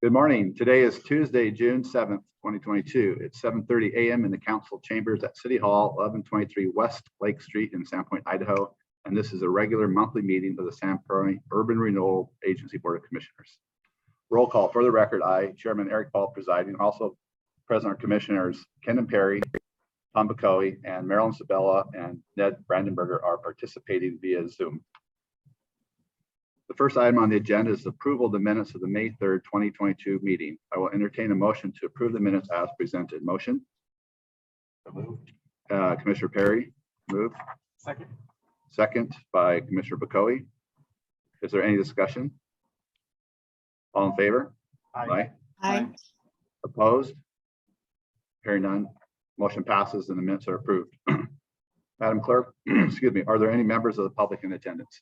Good morning. Today is Tuesday, June 7th, 2022. It's 7:30 a.m. in the council chambers at City Hall, 1123 West Lake Street in Sandpoint, Idaho. And this is a regular monthly meeting of the Sandpoint Urban Renewal Agency Board of Commissioners. Roll call. For the record, I, Chairman Eric Paul, presiding. Also present are Commissioners Ken and Perry, Tom Bacoe, and Marilyn Sabella and Ned Brandenberger are participating via Zoom. The first item on the agenda is approval of the minutes of the May 3rd, 2022 meeting. I will entertain a motion to approve the minutes as presented. Motion? Commissioner Perry, move. Second. Second by Commissioner Bacoe. Is there any discussion? All in favor? Aye. Aye. Opposed? Hearing none. Motion passes and the minutes are approved. Madam Clerk, excuse me, are there any members of the public in attendance?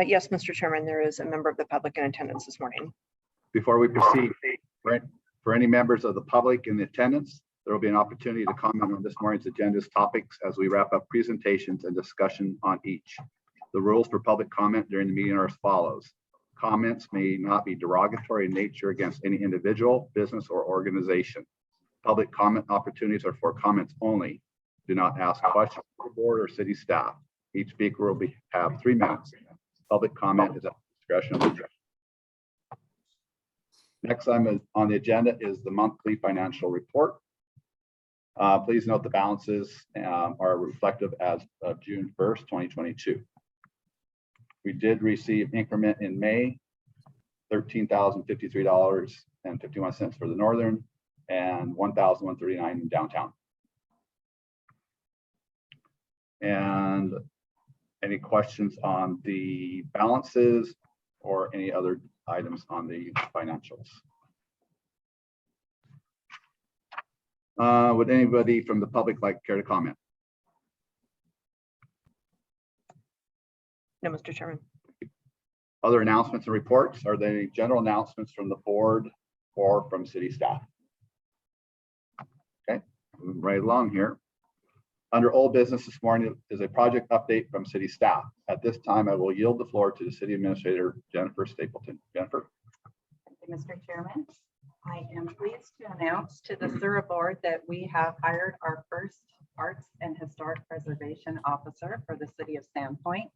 Yes, Mr. Chairman, there is a member of the public in attendance this morning. Before we proceed, for any members of the public in attendance, there will be an opportunity to comment on this morning's agenda's topics as we wrap up presentations and discussion on each. The rules for public comment during the meeting are as follows. Comments may not be derogatory in nature against any individual, business, or organization. Public comment opportunities are for comments only. Do not ask questions to the board or city staff. Each speaker will have 3 minutes. Public comment is at the discretion of the chair. Next item on the agenda is the monthly financial report. Please note the balances are reflective as of June 1st, 2022. We did receive increment in May, $13,053.51 for the northern and $1,139 in downtown. And any questions on the balances or any other items on the financials? Would anybody from the public care to comment? No, Mr. Chairman. Other announcements and reports? Are there any general announcements from the board or from city staff? Okay, moving right along here. Under old business this morning is a project update from city staff. At this time, I will yield the floor to the city administrator, Jennifer Stapleton. Jennifer. Thank you, Mr. Chairman. I am pleased to announce to the SURA board that we have hired our first Arts and Historic Preservation Officer for the city of Sandpoint.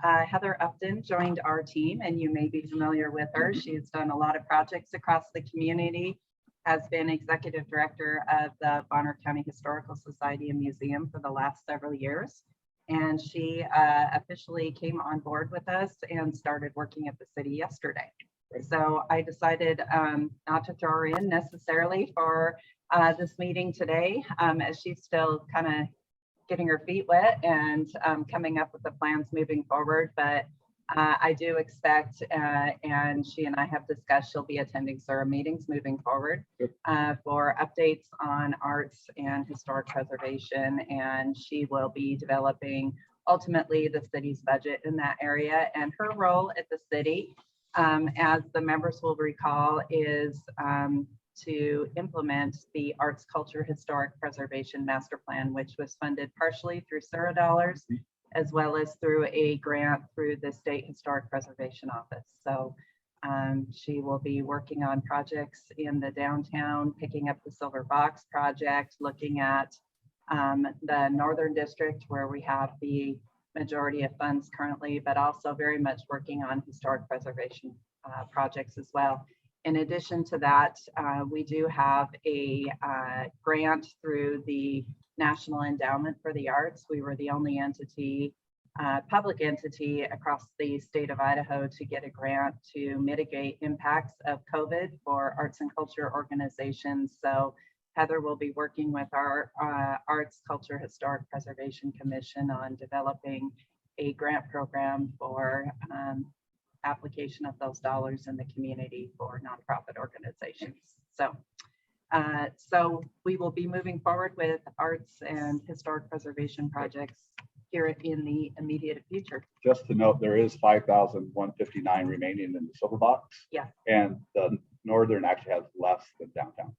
Heather Upton joined our team, and you may be familiar with her. She's done a lot of projects across the community, has been executive director of the Bonner County Historical Society and Museum for the last several years. And she officially came on board with us and started working at the city yesterday. So I decided not to throw her in necessarily for this meeting today, as she's still kind of getting her feet wet and coming up with the plans moving forward. But I do expect, and she and I have discussed, she'll be attending SURA meetings moving forward for updates on arts and historic preservation. And she will be developing ultimately the city's budget in that area. And her role at the city, as the members will recall, is to implement the Arts, Culture, Historic Preservation Master Plan, which was funded partially through SURA dollars, as well as through a grant through the State Historic Preservation Office. So she will be working on projects in the downtown, picking up the Silver Box project, looking at the Northern District where we have the majority of funds currently, but also very much working on historic preservation projects as well. In addition to that, we do have a grant through the National Endowment for the Arts. We were the only entity, public entity across the state of Idaho to get a grant to mitigate impacts of COVID for arts and culture organizations. So Heather will be working with our Arts, Culture, Historic Preservation Commission on developing a grant program for application of those dollars in the community for nonprofit organizations. So we will be moving forward with arts and historic preservation projects here in the immediate future. Just to note, there is $5,159 remaining in the silver box. Yeah. And the northern actually has less than downtown.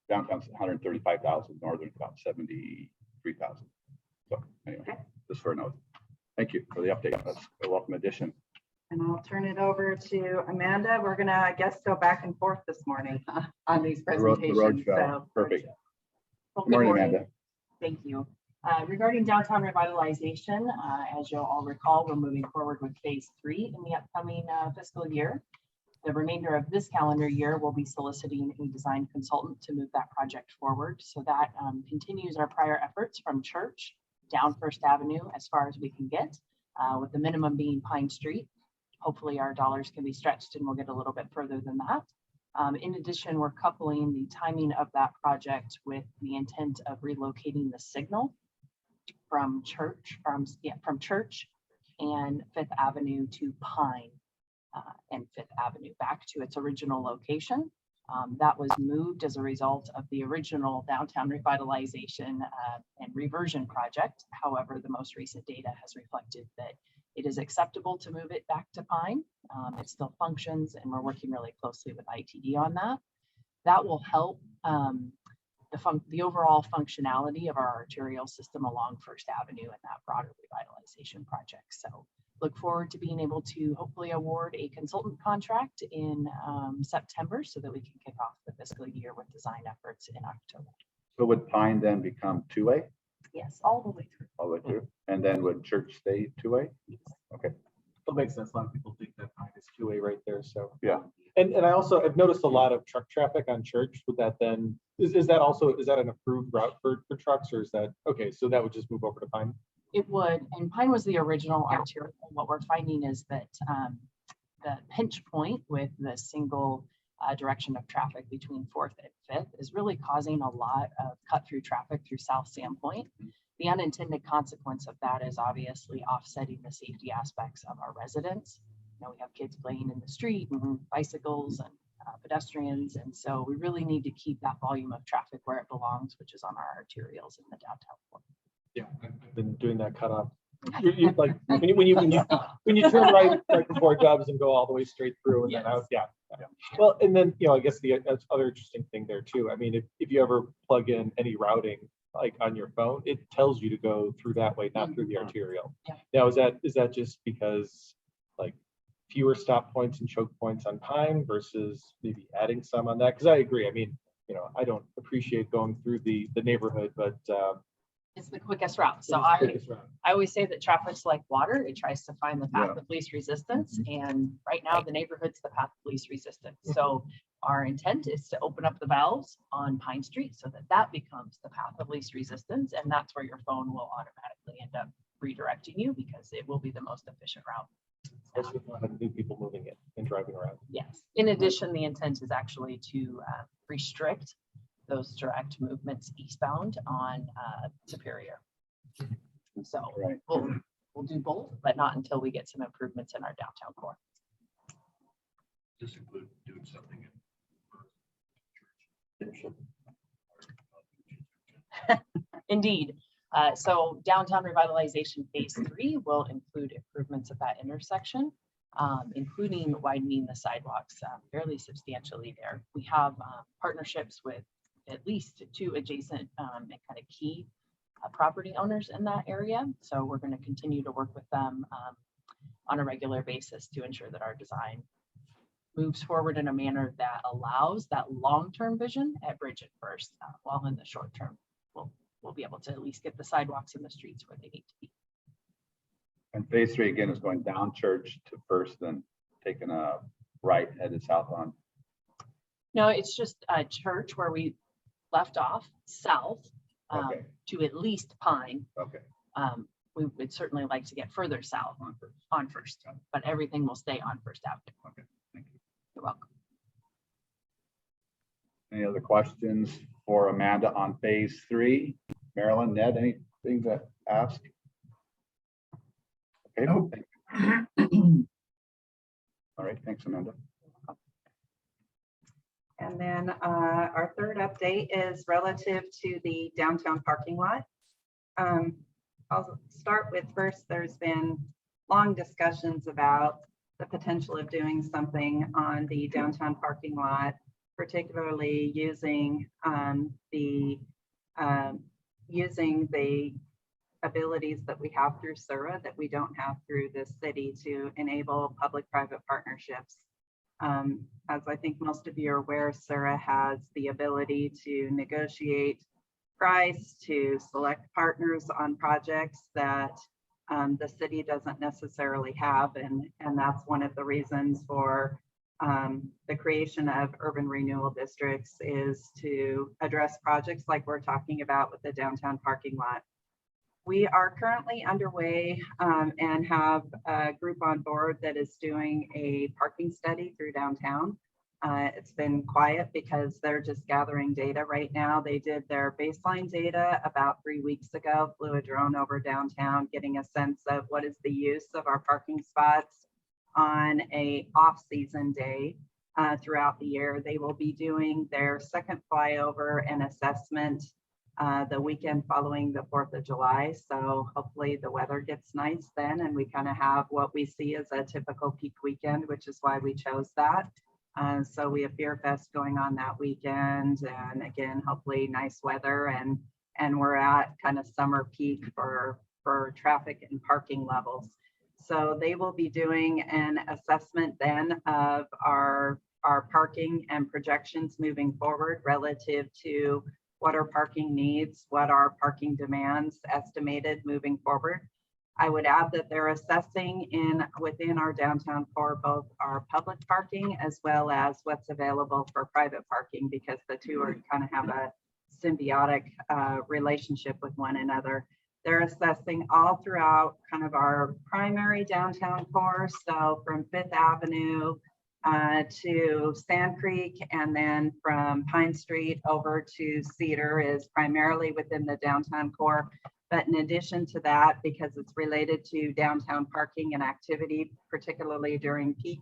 Downtown's 135,000, northern about 73,000. So anyway, okay. Just for a note. Thank you for the update. That's a welcome addition. And I'll turn it over to Amanda. We're gonna, I guess, go back and forth this morning on these The road presentations. show. Perfect. Well, Good morning, Amanda. Thank you. Regarding downtown revitalization, as you'll all recall, we're moving forward with phase 3 in the upcoming fiscal year. The remainder of this calendar year, we'll be soliciting a design consultant to move that project forward. So that continues our prior efforts from Church down First Avenue as far as we can get, with the minimum being Pine Street. Hopefully our dollars can be stretched and we'll get a little bit further than that. In addition, we're coupling the timing of that project with the intent of relocating the signal from Church and Fifth Avenue to Pine and Fifth Avenue back to its original location. That was moved as a result of the original downtown revitalization and reversion project. However, the most recent data has reflected that it is acceptable to move it back to Pine. It still functions, and we're working really closely with ITD on that. That will help the overall functionality of our arterial system along First Avenue and that broader revitalization project. So look forward to being able to hopefully award a consultant contract in September so that we can kick off the fiscal year with design efforts in October. So would Pine then become two-way Yes, all the way through. all the way through? And then would Church stay two-way? Okay. That makes sense. A lot of people think that Pine is two-way right there, so. Yeah. And I also, I've noticed a lot of truck traffic on Church. Would that then, is that also, is that an approved route for trucks, or is that, okay, so that would just move over to Pine? It would, and Pine was the original arterial. What we're finding is that the pinch point with the single direction of traffic between 4th and 5th is really causing a lot of cut through traffic through South Sandpoint. The unintended consequence of that is obviously offsetting the safety aspects of our residents. You know, we have kids playing in the street and bicycles and pedestrians, and so we really need to keep that volume of traffic where it belongs, which is on our arterials in the downtown core. Yeah, I've been doing that cutoff. Like when you turn right before Dubs and go all the way straight through, and Yes. then out, yeah. Well, and then, you know, I guess the other interesting thing there too. I mean, if you ever plug in any routing like on your phone, it tells you to go through that way, not through the arterial. Yeah. Now, is that just because like fewer stop points and choke points on Pine versus maybe adding some on that? Because I agree. I mean, you know, I don't appreciate going through the neighborhood, but It's the quickest route. So it is the quickest route. I always say that traffic's like water. It tries to find the path Yeah. of least resistance. And right now the neighborhood's the path of least resistance. So our intent is to open up the valves on Pine Street so that that becomes the path of least resistance. And that's where your phone will automatically end up redirecting you because it will be the most efficient route. Especially with a lot of new people moving in and driving around. Yes. In addition, the intent is actually to restrict those direct movements eastbound on Superior. So Right. we'll do both, but not until we get some improvements in our downtown core. This include doing something Indeed. So downtown revitalization phase 3 will include improvements at that intersection, including widening the sidewalks fairly substantially there. We have partnerships with at least 2 adjacent and kind of key property owners in that area. So we're going to continue to work with them on a regular basis to ensure that our design moves forward in a manner that allows that long-term vision at Bridge and First, while in the short term, we'll be able to at least get the sidewalks in the streets where they need to be. And phase 3 again is going down Church to First, then taking a right headed south on. No, it's just a Church where we left off south Okay. to at least Pine. Okay. We would certainly like to get further south on First, but everything will stay on First Avenue. Okay. Thank you. You're welcome. Any other questions for Amanda on phase 3? Marilyn, Ned, anything to ask? Okay. Nope. Thank you. All right, thanks, Amanda. And then our third update is relative to the downtown parking lot. I'll start with first, there's been long discussions about the potential of doing something on the downtown parking lot, particularly using the abilities that we have through SURA that we don't have through the city to enable public-private partnerships. As I think most of you are aware, SURA has the ability to negotiate price, to select partners on projects that the city doesn't necessarily have. And that's one of the reasons for the creation of urban renewal districts, is to address projects like we're talking about with the downtown parking lot. We are currently underway and have a group on board that is doing a parking study through downtown. It's been quiet because they're just gathering data right now. They did their baseline data about 3 weeks ago, flew a drone over downtown, getting a sense of what is the use of our parking spots on a off-season day throughout the year. They will be doing their second flyover and assessment the weekend following the 4th of July. So hopefully the weather gets nice then, and we kind of have what we see as a typical peak weekend, which is why we chose that. So we have Beer Fest going on that weekend, and again, hopefully nice weather, and we're at kind of summer peak for traffic and parking levels. So they will be doing an assessment then of our parking and projections moving forward relative to what our parking needs, what our parking demands estimated moving forward. I would add that they're assessing within our downtown core both our public parking as well as what's available for private parking, because the two are kind of have a symbiotic relationship with one another. They're assessing all throughout kind of our primary downtown core, so from 5th Avenue to Sand Creek, and then from Pine Street over to Cedar is primarily within the downtown core. But in addition to that, because it's related to downtown parking and activity, particularly during peak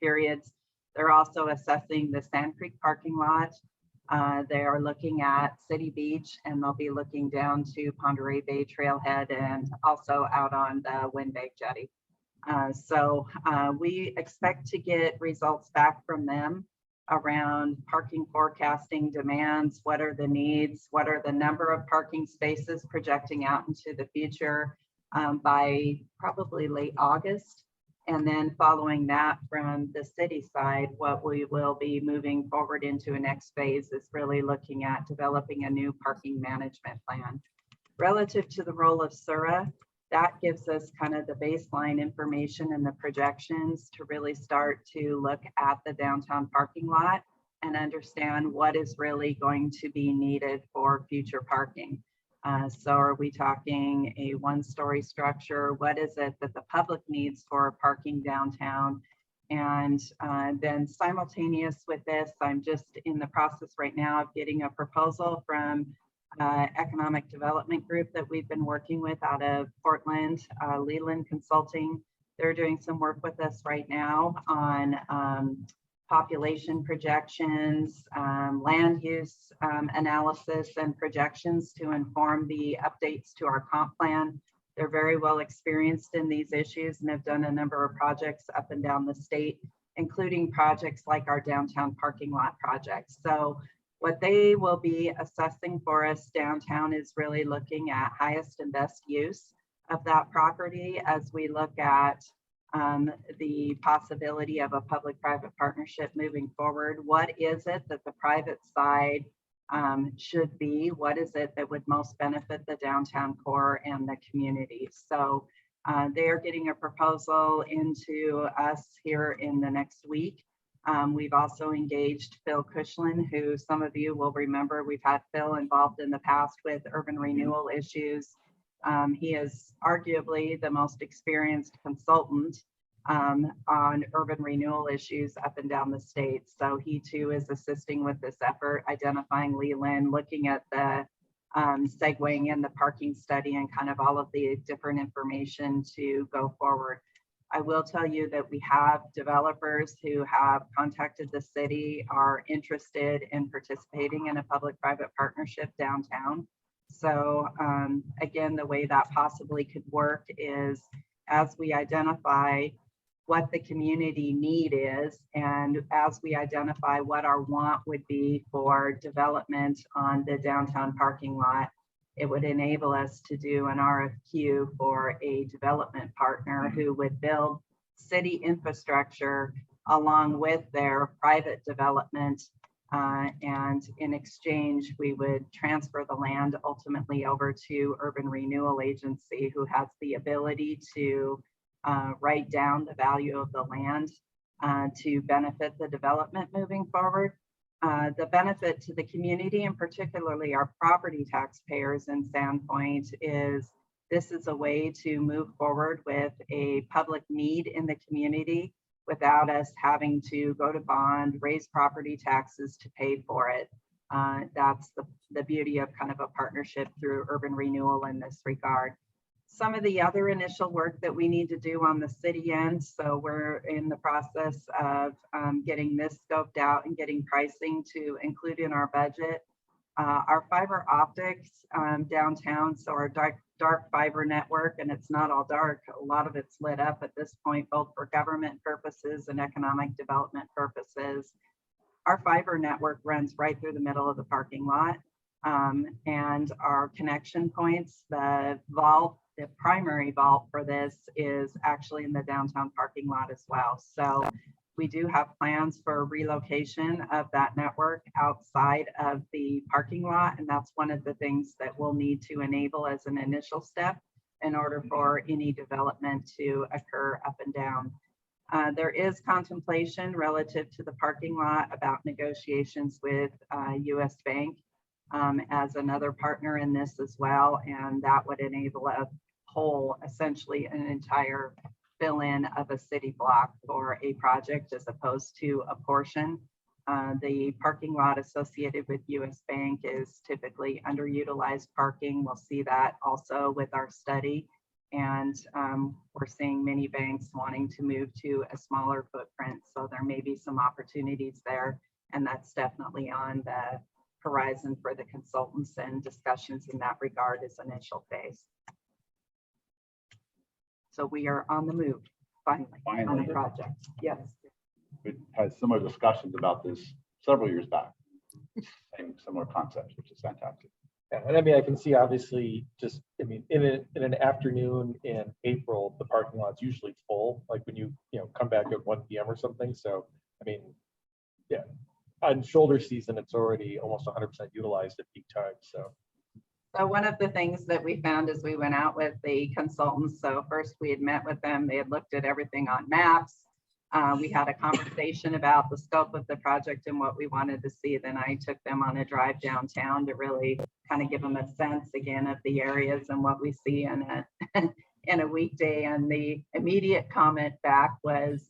periods, they're also assessing the Sand Creek parking lot. They are looking at City Beach, and they'll be looking down to Ponderay Bay Trailhead and also out on the Windbag Jetty. So we expect to get results back from them around parking forecasting demands. What are the needs? What are the number of parking spaces projecting out into the future by probably late August? And then following that from the city side, what we will be moving forward into a next phase is really looking at developing a new parking management plan. Relative to the role of SURA, that gives us kind of the baseline information and the projections to really start to look at the downtown parking lot and understand what is really going to be needed for future parking. So are we talking a one-story structure? What is it that the public needs for parking downtown? And then simultaneous with this, I'm just in the process right now of getting a proposal from economic development group that we've been working with out of Portland, Leland Consulting. They're doing some work with us right now on population projections, land use analysis and projections to inform the updates to our comp plan. They're very well experienced in these issues and have done a number of projects up and down the state, including projects like our downtown parking lot project. So what they will be assessing for us downtown is really looking at highest and best use of that property as we look at the possibility of a public-private partnership moving forward. What is it that the private side should be? What is it that would most benefit the downtown core and the community? So they are getting a proposal into us here in the next week. We've also engaged Phil Cushlin, who some of you will remember. We've had Phil involved in the past with urban renewal issues. He is arguably the most experienced consultant on urban renewal issues up and down the state. So he too is assisting with this effort, identifying Leland, looking at the segueing in the parking study and kind of all of the different information to go forward. I will tell you that we have developers who have contacted the city, are interested in participating in a public-private partnership downtown. So again, the way that possibly could work is as we identify what the community need is, and as we identify what our want would be for development on the downtown parking lot, it would enable us to do an RFQ for a development partner who would build city infrastructure along with their private development. And in exchange, we would transfer the land ultimately over to Urban Renewal Agency, who has the ability to write down the value of the land to benefit the development moving forward. The benefit to the community, and particularly our property taxpayers in Sandpoint, is this is a way to move forward with a public need in the community without us having to go to bond, raise property taxes to pay for it. That's the beauty of kind of a partnership through Urban Renewal in this regard. Some of the other initial work that we need to do on the city end. So we're in the process of getting this scoped out and getting pricing to include in our budget. Our fiber optics downtown, so our dark fiber network, and it's not all dark, a lot of it's lit up at this point, both for government purposes and economic development purposes. Our fiber network runs right through the middle of the parking lot. And our connection points, the primary vault for this is actually in the downtown parking lot as well. So we do have plans for relocation of that network outside of the parking lot. And that's one of the things that we'll need to enable as an initial step in order for any development to occur up and down. There is contemplation relative to the parking lot about negotiations with US Bank as another partner in this as well. And that would enable a whole, essentially an entire fill-in of a city block for a project as opposed to a portion. The parking lot associated with US Bank is typically underutilized parking. We'll see that also with our study. And we're seeing many banks wanting to move to a smaller footprint. So there may be some opportunities there. And that's definitely on the horizon for the consultants, and discussions in that regard is initial phase. So we are on the move, finally, on a Finally. project. Yes. We had similar discussions about this several years back. Same similar concepts, which is fantastic. Yeah, and I mean, I can see obviously just, I mean, in an afternoon in April, the parking lot's usually full, like when you come back at 1 p.m. or something. So, I mean, yeah, on shoulder season, it's already almost 100% utilized at peak time. So one of the things that we found as we went out with the consultants, so first we had met with them, they had looked at everything on maps. We had a conversation about the scope of the project and what we wanted to see. Then I took them on a drive downtown to really kind of give them a sense again of the areas and what we see in a weekday. And the immediate comment back was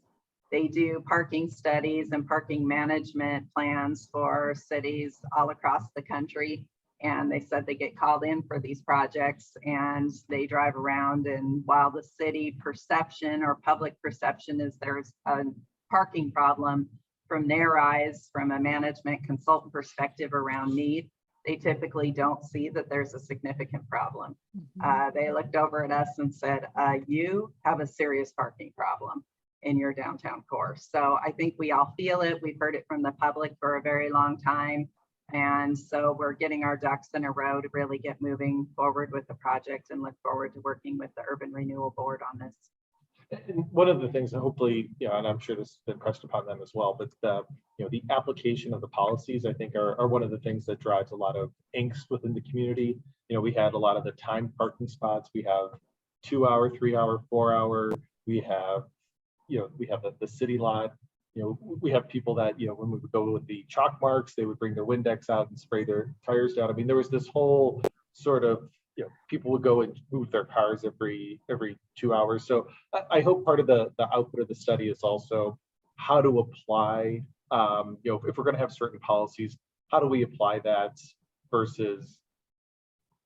they do parking studies and parking management plans for cities all across the country. And they said they get called in for these projects and they drive around, and while the city perception or public perception is there's a parking problem, from their eyes, from a management consultant perspective around need, they typically don't see that there's a significant problem. They looked over at us and said, you have a serious parking problem in your downtown core. So I think we all feel it. We've heard it from the public for a very long time. And so we're getting our ducks in a row to really get moving forward with the project, and look forward to working with the Urban Renewal Board on this. and one of the things that hopefully, and I'm sure this has been pressed upon them as well, but the application of the policies, I think, are one of the things that drives a lot of angst within the community. We had a lot of the timed parking spots. We have 2 hour, 3 hour, 4 hour. We have, we have the city lot. We have people that, when we would go with the chalk marks, they would bring their Windex out and spray their tires down. I mean, there was this whole sort of, people would go and move their cars every 2 hours. So I hope part of the output of the study is also how to apply, if we're going to have certain policies, how do we apply that versus,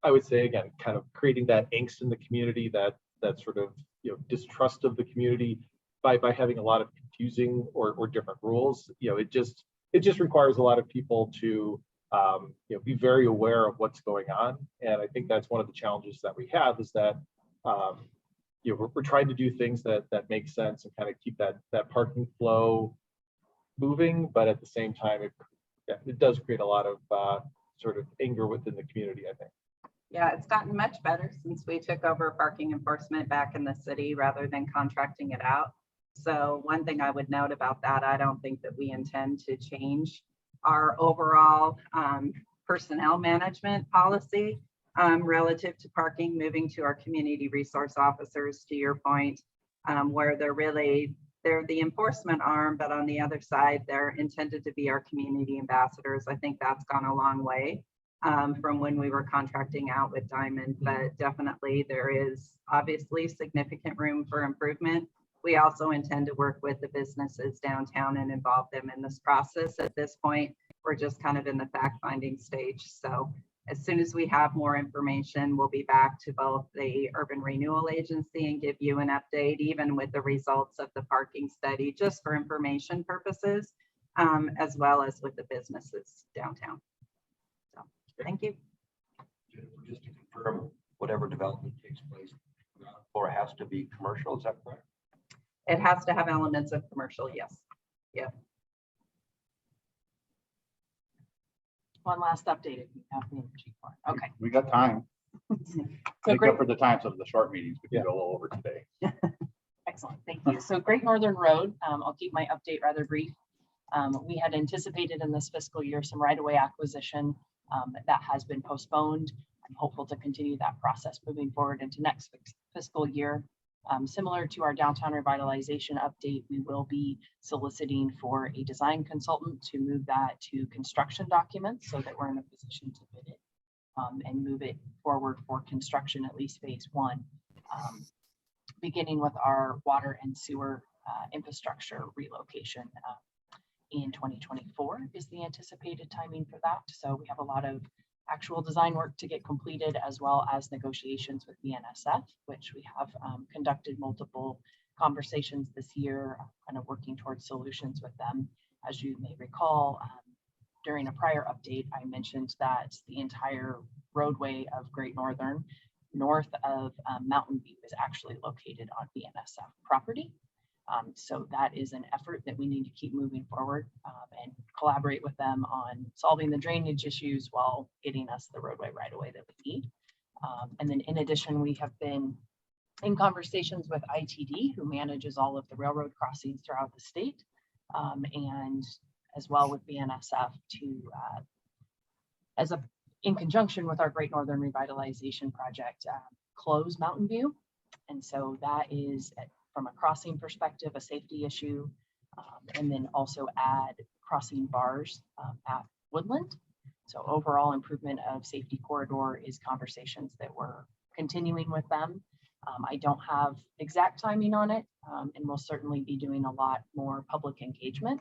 I would say, again, kind of creating that angst in the community, that sort of, distrust of the community by having a lot of confusing or different rules. It just requires a lot of people to be very aware of what's going on. And I think that's one of the challenges that we have, is that we're trying to do things that make sense and kind of keep that parking flow moving, but at the same time, it does create a lot of sort of anger within the community, I think. Yeah, it's gotten much better since we took over parking enforcement back in the city rather than contracting it out. So one thing I would note about that, I don't think that we intend to change our overall personnel management policy relative to parking, moving to our community resource officers, to your point, where they're the enforcement arm, but on the other side, they're intended to be our community ambassadors. I think that's gone a long way from when we were contracting out with Diamond, but definitely there is obviously significant room for improvement. We also intend to work with the businesses downtown and involve them in this process. At this point, we're just kind of in the fact-finding stage. So as soon as we have more information, we'll be back to both the Urban Renewal Agency and give you an update, even with the results of the parking study, just for information purposes, as well as with the businesses downtown. So, thank you. Just to confirm, whatever development takes place, or has to be commercial, is that correct? It has to have elements of commercial, yes. Yep. One last update if you have the energy for it. Okay. We got time. So Make great. up for the times of the short meetings. We can go a little over today. Excellent, thank you. So Great Northern Road, I'll keep my update rather brief. We had anticipated in this fiscal year some right-of-way acquisition that has been postponed. I'm hopeful to continue that process moving forward into next fiscal year. Similar to our downtown revitalization update, we will be soliciting for a design consultant to move that to construction documents so that we're in a position to bid it and move it forward for construction, at least phase one. Beginning with our water and sewer infrastructure relocation in 2024 is the anticipated timing for that. So we have a lot of actual design work to get completed, as well as negotiations with BNSF, which we have conducted multiple conversations this year, kind of working towards solutions with them. As you may recall, during a prior update, I mentioned that the entire roadway of Great Northern north of Mountain View is actually located on BNSF property. So that is an effort that we need to keep moving forward and collaborate with them on solving the drainage issues while getting us the roadway right away that we need. And then in addition, we have been in conversations with ITD, who manages all of the railroad crossings throughout the state, and as well with BNSF to, in conjunction with our Great Northern Revitalization Project, close Mountain View. And so that is, from a crossing perspective, a safety issue, and then also add crossing bars at Woodland. So overall improvement of safety corridor is conversations that we're continuing with them. I don't have exact timing on it, and we'll certainly be doing a lot more public engagement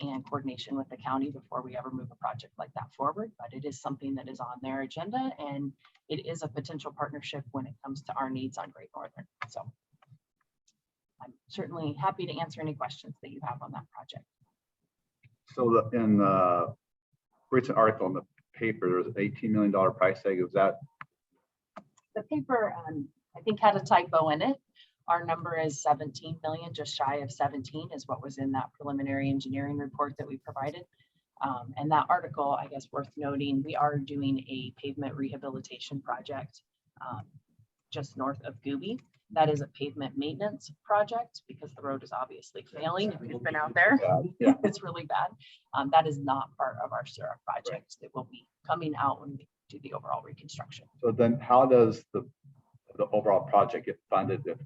and coordination with the county before we ever move a project like that forward. But it is something that is on their agenda, and it is a potential partnership when it comes to our needs on Great Northern. So I'm certainly happy to answer any questions that you have on that project. So in the recent article in the paper, there was an $18 million price tag. Was that? The paper, I think, had a typo in it. Our number is 17 million, just shy of 17 is what was in that preliminary engineering report that we provided. And that article, I guess worth noting, we are doing a pavement rehabilitation project just north of Gooby. That is a pavement maintenance project because the road is obviously failing. If you've been out there, Yeah. it's really bad. That is not part of our SURA project that will be coming out when we do the overall reconstruction. So then how does the overall project get funded if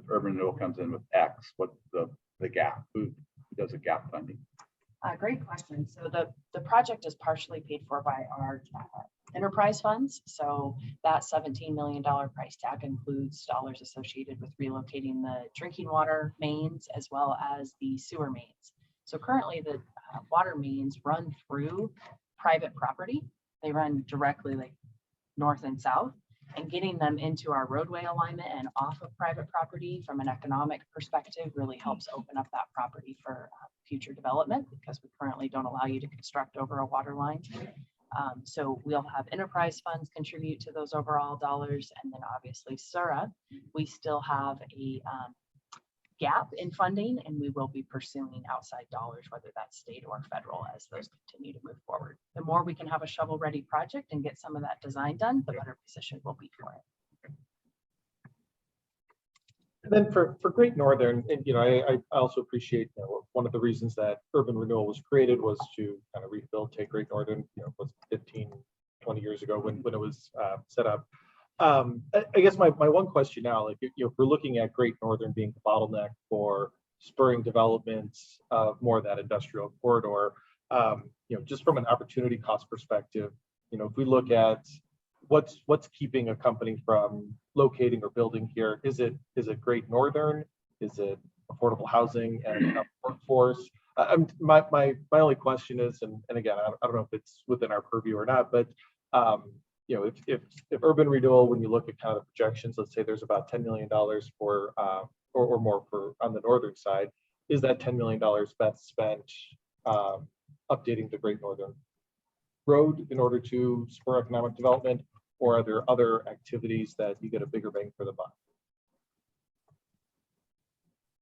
Urban Renewal comes in with X? What's the gap? Who does the gap funding? Great question. So the project is partially paid for by our enterprise funds. So that $17 million price tag includes dollars associated with relocating the drinking water mains as well as the sewer mains. So currently the water mains run through private property. They run directly like north and south, and getting them into our roadway alignment and off of private property from an economic perspective really helps open up that property for future development, because we currently don't allow you to construct over a water line. So we'll have enterprise funds contribute to those overall dollars. And then obviously SURA, we still have a gap in funding, and we will be pursuing outside dollars, whether that's state or federal, as those continue to move forward. The more we can have a shovel-ready project and get some of that design done, the better position we'll be for it. And then for Great Northern, and I also appreciate, one of the reasons that Urban Renewal was created was to kind of rehabilitate Great Northern, was 15, 20 years ago when it was set up. I guess my one question now, like, if we're looking at Great Northern being the bottleneck for spurring development of more of that industrial corridor, just from an opportunity cost perspective, if we look at what's keeping a company from locating or building here, is it Great Northern? Is it affordable housing and enough workforce? My only question is, and again, I don't know if it's within our purview or not, but if Urban Renewal, when you look at kind of projections, let's say there's about $10 million for or more for on the northern side, is that $10 million best spent updating the Great Northern Road in order to spur economic development, or are there other activities that you get a bigger bang for the buck?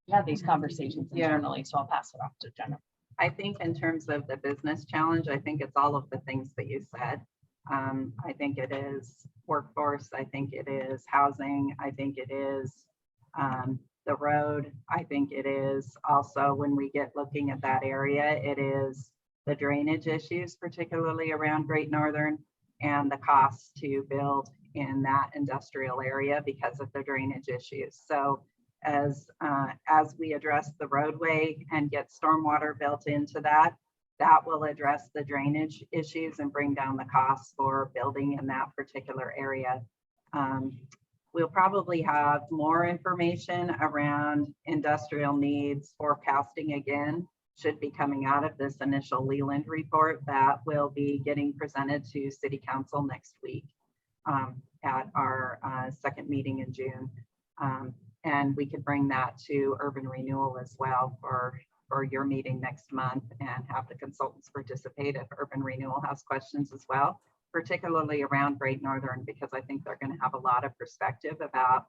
We have these conversations Yeah. internally, so I'll pass it off to Jennifer. I think in terms of the business challenge, I think it's all of the things that you said. I think it is workforce. I think it is housing. I think it is the road. I think it is also, when we get looking at that area, it is the drainage issues, particularly around Great Northern, and the cost to build in that industrial area because of the drainage issues. So as we address the roadway and get stormwater built into that, that will address the drainage issues and bring down the costs for building in that particular area. We'll probably have more information around industrial needs forecasting again, should be coming out of this initial Leland report that will be getting presented to City Council next week at our second meeting in June. And we could bring that to Urban Renewal as well for your meeting next month, and have the consultants participate if Urban Renewal has questions as well, particularly around Great Northern, because I think they're going to have a lot of perspective about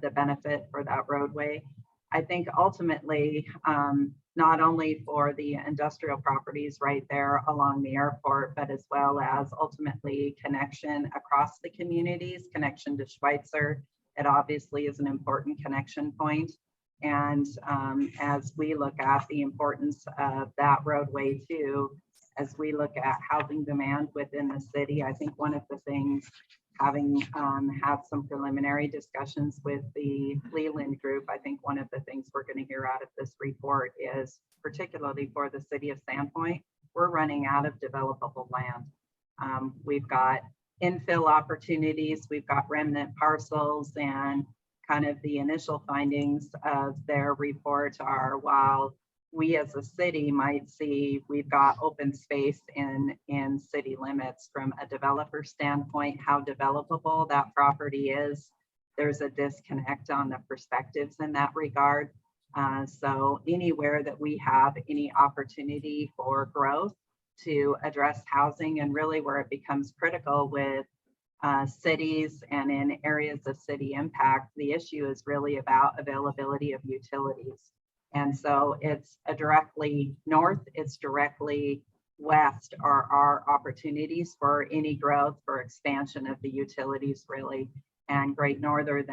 the benefit for that roadway. I think ultimately, not only for the industrial properties right there along the airport, but as well as ultimately connection across the communities, connection to Schweitzer. It obviously is an important connection point. And as we look at the importance of that roadway too, as we look at housing demand within the city, I think one of the things, having had some preliminary discussions with the Leland group, I think one of the things we're going to hear out of this report is, particularly for the city of Sandpoint, we're running out of developable land. We've got infill opportunities, we've got remnant parcels, and kind of the initial findings of their report are, while we as a city might see we've got open space in city limits, from a developer standpoint, how developable that property is, there's a disconnect on the perspectives in that regard. So anywhere that we have any opportunity for growth to address housing, and really where it becomes critical with cities and in areas of city impact, the issue is really about availability of utilities. And so it's a directly north, it's directly west are our opportunities for any growth, for expansion of the utilities really. And Great Northern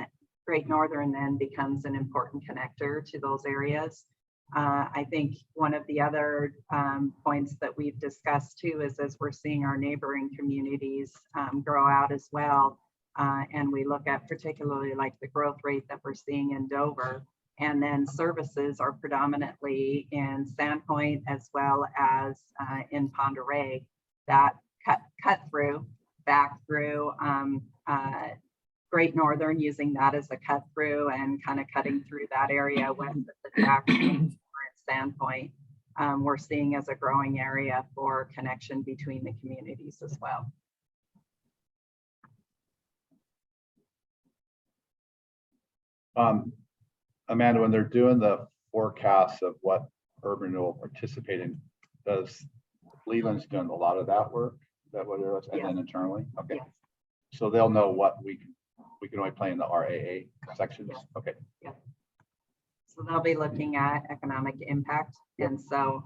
then becomes an important connector to those areas. I think one of the other points that we've discussed too is, as we're seeing our neighboring communities grow out as well, and we look at particularly like the growth rate that we're seeing in Dover, and then services are predominantly in Sandpoint as well as in Ponderay, that cut through back through Great Northern, using that as a cut through and kind of cutting through that area west of the track in Sandpoint, we're seeing as a growing area for connection between the communities as well. Amanda, when they're doing the forecasts of what Urban Renewal participate in, does Leland's doing a lot of that work? Is that what it is? And then internally? Okay. Yes. So they'll know what we can only play in the RAA sections. Okay. So they'll be looking at economic impact. And so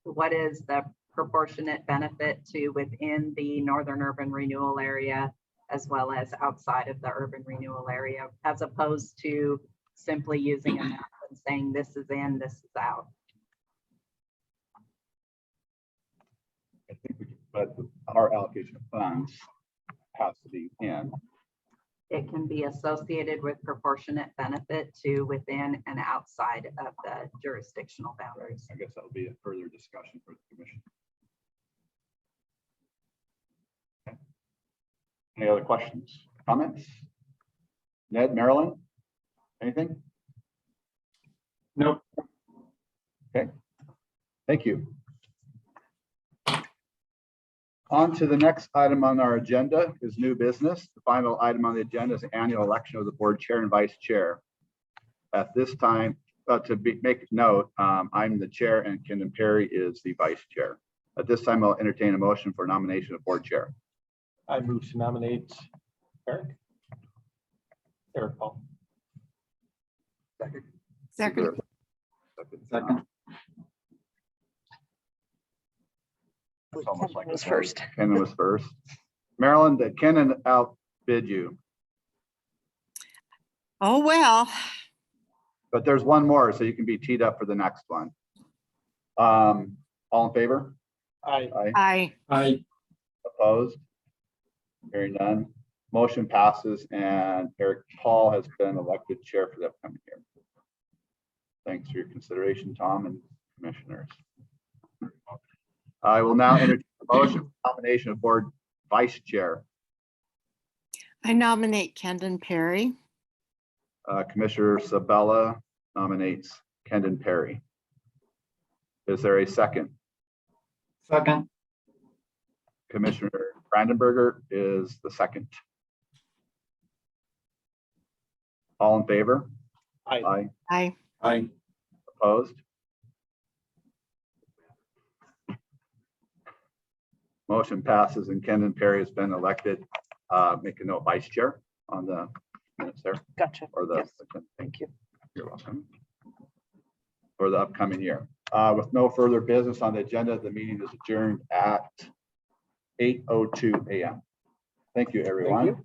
what is the proportionate benefit to within the northern urban renewal area as well as outside of the urban renewal area, as opposed to simply using a map and saying this is in, this is out. I think but our allocation of funds has to be in. It can be associated with proportionate benefit to within and outside of the jurisdictional boundaries. I guess that'll be a further discussion for the commission. Okay. Any other questions, comments? Ned, Marilyn, anything? Nope. Okay, thank you. On to the next item on our agenda is new business. The final item on the agenda is the annual election of the board chair and vice chair. At this time, make note, I'm the chair and Kendon Perry is the vice chair. At this time, I'll entertain a motion for nomination of board chair. I move to nominate Eric. Eric Paul. Second. Second. Second. It's almost like Was a- first. Kendon was first. Marilyn, did Kendon outbid you? Oh, well, But there's one more, so you can be teed up for the next one. All in favor? Aye. I, Opposed? Hearing none. Motion passes and Eric Paul has been elected chair for the upcoming year. Thanks for your consideration, Tom and commissioners. I will now entertain a motion for nomination of board vice chair. I nominate Kendon Perry. Commissioner Sabella nominates Kendon Perry. Is there a second? Second. Commissioner Brandenberger is the second. All in favor? Aye. Aye. I, Opposed? Motion passes and Kendon Perry has been elected. Make a note, vice chair on the minutes there, Gotcha. or the, Yes, thank you. you're welcome. For the upcoming year. With no further business on the agenda, the meeting is adjourned at 8:02 a.m. Thank you, everyone. you.